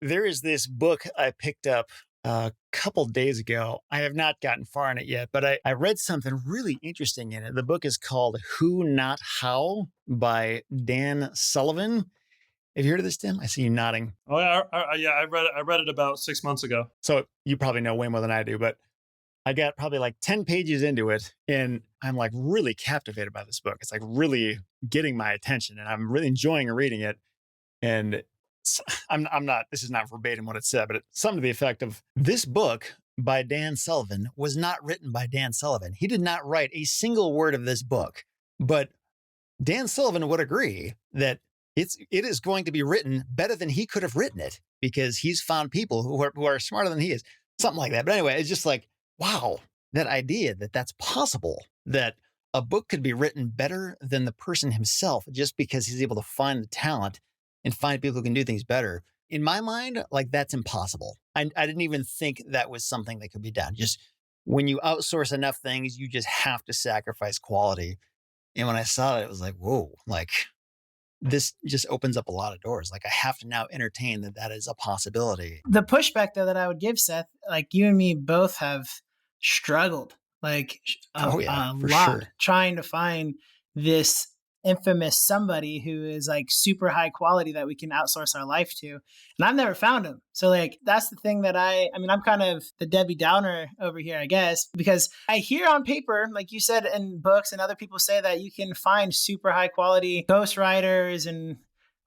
There is this book I picked up a couple days ago. I have not gotten far in it yet, but I read something really interesting in it. The book is called Who Not How by Dan Sullivan. Have you heard of this, Tim? I see you nodding. Oh yeah, yeah. I read it. I read it about 6 months ago. So you probably know way more than I do, but I got probably like 10 pages into it and I'm like really captivated by this book. It's like really getting my attention and I'm really enjoying reading it. And I'm not, this is not verbatim what it said, but it's something to the effect of this book by Dan Sullivan was not written by Dan Sullivan. He did not write a single word of this book, but Dan Sullivan would agree that it is going to be written better than he could have written it because he's found people who are smarter than he is, something like that. But anyway, it's just like, wow, that idea that that's possible, that a book could be written better than the person himself just because he's able to find the talent and find people who can do things better. In my mind, like that's impossible. I didn't even think that was something that could be done. Just when you outsource enough things, you just have to sacrifice quality. And when I saw it, it was like, whoa, like this just opens up a lot of doors. Like I have to now entertain that that is a possibility. The pushback though that I would give Seth, like you and me both have struggled like Oh yeah, a for lot sure. trying to find this infamous somebody who is like super high quality that we can outsource our life to. And I've never found him. So like that's the thing that I mean, I'm kind of the Debbie Downer over here, I guess, because I hear on paper, like you said in books and other people say that you can find super high quality ghostwriters and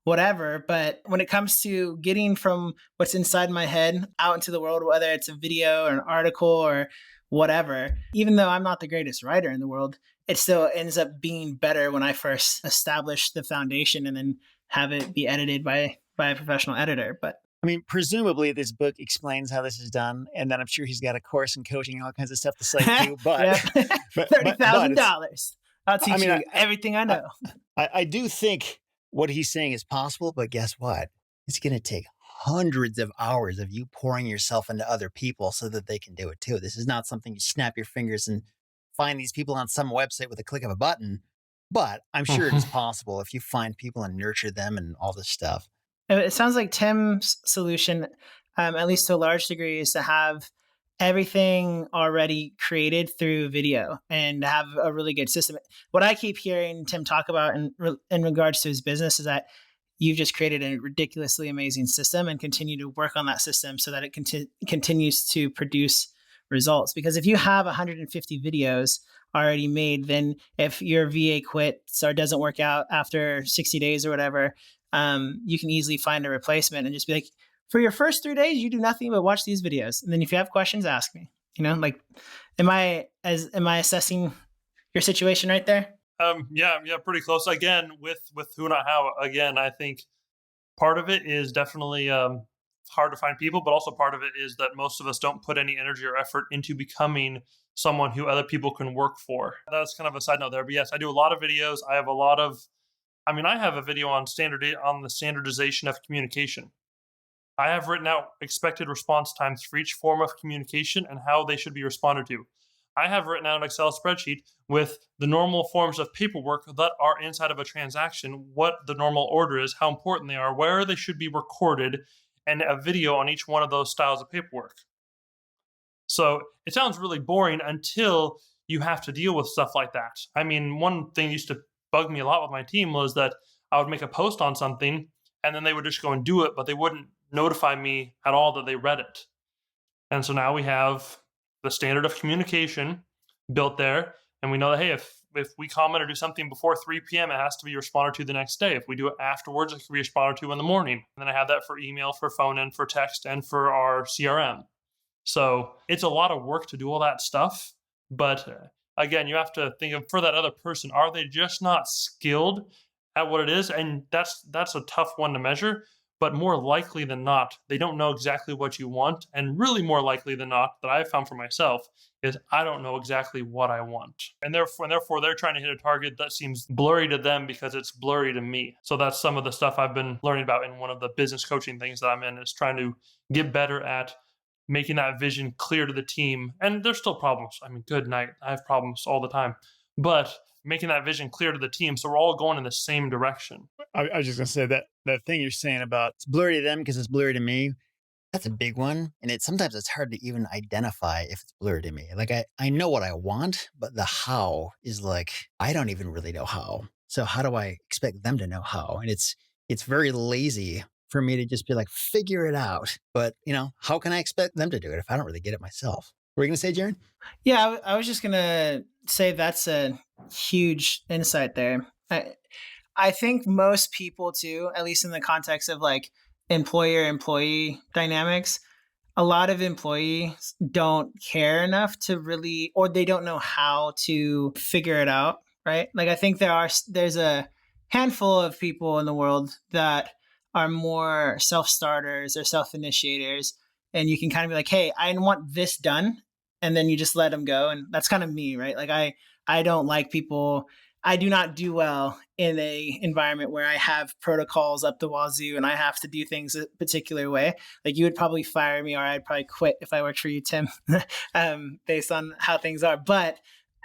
whatever. But when it comes to getting from what's inside my head out into the world, whether it's a video or an article or whatever, even though I'm not the greatest writer in the world, it still ends up being better when I first establish the foundation and then have it be edited by a professional editor. But I mean, presumably this book explains how this is done, and then I'm sure he's got a course in coaching and all kinds of stuff to say too. But, yeah, but $30,000. I'll teach I mean, you everything I know. I do think what he's saying is possible, but guess what? It's going to take hundreds of hours of you pouring yourself into other people so that they can do it too. This is not something you snap your fingers and find these people on some website with a click of a button, but I'm sure it is possible if you find people and nurture them and all this stuff. It sounds like Tim's solution, at least to a large degree, is to have everything already created through video and have a really good system. What I keep hearing Tim talk about in regards to his business is that you've just created a ridiculously amazing system and continue to work on that system so that it continues to produce results. Because if you have 150 videos already made, then if your VA quits or doesn't work out after 60 days or whatever, you can easily find a replacement and just be like, for your first 3 days, you do nothing but watch these videos. And then if you have questions, ask me. You know, like, am I assessing your situation right there? Yeah, pretty close. Again, with Who Not How. Again, I think part of it is definitely hard to find people, but also part of it is that most of us don't put any energy or effort into becoming someone who other people can work for. That's kind of a side note there. But yes, I do a lot of videos. I have I have a video on the standardization of communication. I have written out expected response times for each form of communication and how they should be responded to. I have written out an Excel spreadsheet with the normal forms of paperwork that are inside of a transaction, what the normal order is, how important they are, where they should be recorded, and a video on each one of those styles of paperwork. So it sounds really boring until you have to deal with stuff like that. I mean, one thing used to bug me a lot with my team was that I would make a post on something and then they would just go and do it, but they wouldn't notify me at all that they read it. And so now we have the standard of communication built there, and we know that, hey, if we comment or do something before 3 p.m., it has to be responded to the next day. If we do it afterwards, it can be responded to in the morning. And then I have that for email, for phone, and for text, and for our CRM. So it's a lot of work to do all that stuff. But again, you have to think of, for that other person, are they just not skilled at what it is? And that's a tough one to measure. But more likely than not, they don't know exactly what you want. And really more likely than not, that I've found for myself, is I don't know exactly what I want. And therefore they're trying to hit a target that seems blurry to them because it's blurry to me. So that's some of the stuff I've been learning about in one of the business coaching things that I'm in, is trying to get better at making that vision clear to the team. And there's still problems. I mean, good night. I have problems all the time. But making that vision clear to the team. So we're all going in the same direction. I was just gonna say that that thing you're saying about it's blurry to them because it's blurry to me. That's a big one, and sometimes it's hard to even identify if it's blurry to me. Like I know what I want, but the how is like I don't even really know how. So how do I expect them to know how? And it's very lazy for me to just be like figure it out. But how can I expect them to do it if I don't really get it myself? What were you gonna say, Jaron? Yeah, I was just gonna say that's a huge insight there. I think most people too, at least in the context of like employer-employee dynamics, a lot of employees don't care enough to really, or they don't know how to figure it out, right? Like I think there's a handful of people in the world that are more self-starters or self-initiators, and you can kind of be like, hey, I want this done, and then you just let them go. And that's kind of me, right? Like I don't like people. I do not do well in a environment where I have protocols up the wazoo and I have to do things a particular way. Like you would probably fire me or I'd probably quit if I worked for you, Tim, based on how things are. But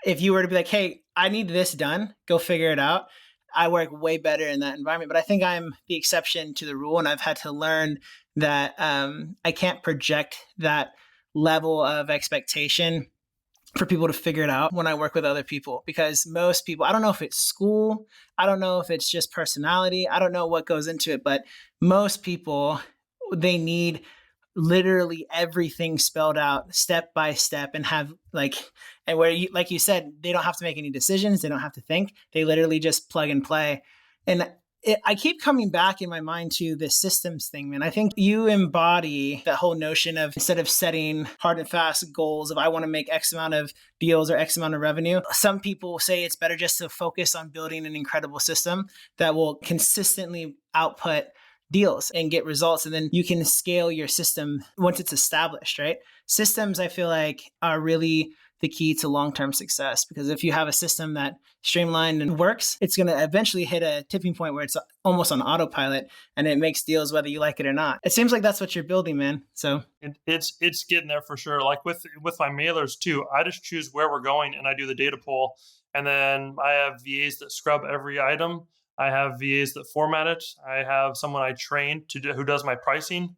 if you were to be like, hey, I need this done, go figure it out, I work way better in that environment. But I think I'm the exception to the rule. And I've had to learn that I can't project that level of expectation for people to figure it out when I work with other people, because most people, I don't know if it's school, I don't know if it's just personality, I don't know what goes into it, but most people, they need literally everything spelled out step by step and have and where you, like you said, they don't have to make any decisions. They don't have to think. They literally just plug and play. And I keep coming back in my mind to this systems thing, man. I think you embody that whole notion of instead of setting hard and fast goals of I want to make X amount of deals or X amount of revenue, some people say it's better just to focus on building an incredible system that will consistently output deals and get results. And then you can scale your system once it's established, right? Systems, I feel like, are really the key to long-term success, because if you have a system that streamlined and works, it's going to eventually hit a tipping point where it's almost on autopilot and it makes deals whether you like it or not. It seems like that's what you're building, man. So it's getting there for sure. Like with my mailers too, I just choose where we're going and I do the data pull, and then I have VAs that scrub every item. I have VAs that format it. I have someone I train who does my pricing.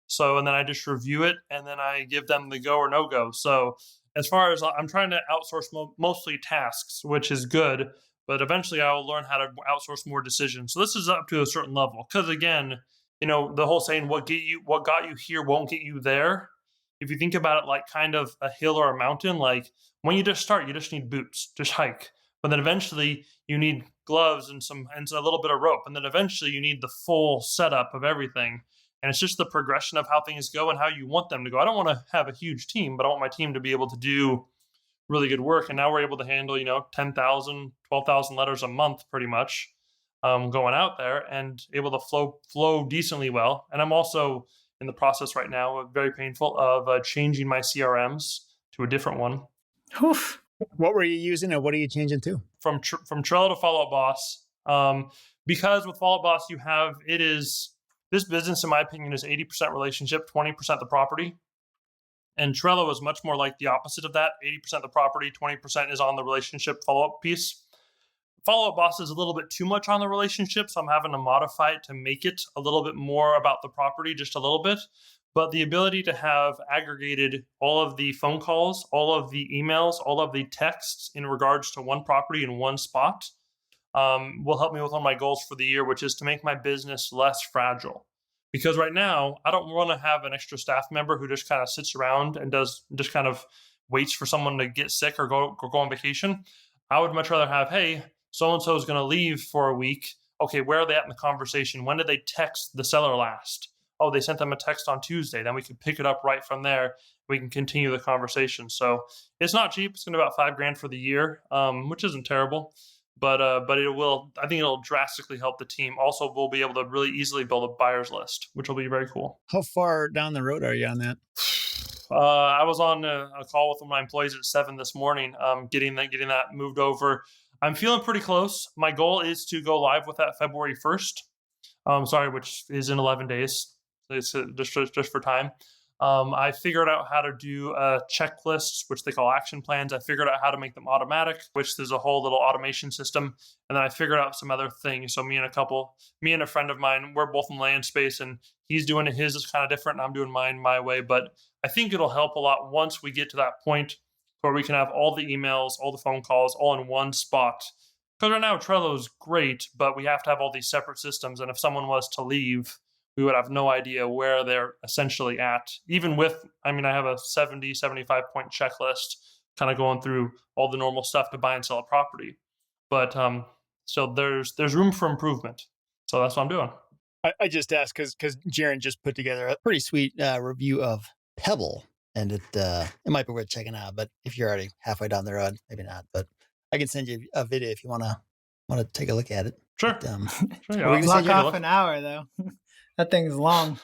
So, and then I just review it and then I give them the go or no go. So as far as I'm trying to outsource mostly tasks, which is good, but eventually I will learn how to outsource more decisions. So this is up to a certain level. Because again, the whole saying, what got you here won't get you there. If you think about it like kind of a hill or a mountain, like when you just start, you just need boots, just hike. But then eventually you need gloves and a little bit of rope. And then eventually you need the full setup of everything. And it's just the progression of how things go and how you want them to go. I don't want to have a huge team, but I want my team to be able to do really good work. And now we're able to handle, 10,000, 12,000 letters a month pretty much going out there and able to flow decently well. And I'm also in the process right now, very painful, of changing my CRMs to a different one. Oof. What were you using and what are you changing to? From Trello to Follow Up Boss. Because with Follow Up Boss, this business, in my opinion, is 80% relationship, 20% the property. And Trello is much more like the opposite of that. 80% the property, 20% is on the relationship follow-up piece. Follow-Up Boss is a little bit too much on the relationship, so I'm having to modify it to make it a little bit more about the property, just a little bit. But the ability to have aggregated all of the phone calls, all of the emails, all of the texts in regards to one property in one spot will help me with one of my goals for the year, which is to make my business less fragile. Because right now, I don't want to have an extra staff member who just kind of sits around and just kind of waits for someone to get sick or go on vacation. I would much rather have, hey, so-and-so is going to leave for a week. Okay, where are they at in the conversation? When did they text the seller last? Oh, they sent them a text on Tuesday. Then we can pick it up right from there. We can continue the conversation. So it's not cheap. It's going to be about $5,000 for the year, which isn't terrible. But it will. I think it'll drastically help the team. Also, we'll be able to really easily build a buyer's list, which will be very cool. How far down the road are you on that? I was on a call with one of my employees at 7 this morning, getting that moved over. I'm feeling pretty close. My goal is to go live with that February 1st. Which is in 11 days. It's just for time. I figured out how to do checklists, which they call action plans. I figured out how to make them automatic, which there's a whole little automation system. And then I figured out some other things. So me and a friend of mine, we're both in land space, and he's doing his is kind of different, and I'm doing mine my way. But I think it'll help a lot once we get to that point where we can have all the emails, all the phone calls, all in one spot. Because right now Trello is great, but we have to have all these separate systems. And if someone was to leave, we would have no idea where they're essentially at. Even with, I have a 70, 75 point checklist kind of going through all the normal stuff to buy and sell a property. But so there's room for improvement. So that's what I'm doing. I just asked because Jaron just put together a pretty sweet review of Pebble, and it might be worth checking out. But if you're already halfway down the road, maybe not. But I can send you a video if you want to take a look at it. Sure. But, Sure, yeah. Block off an hour though. That thing's long.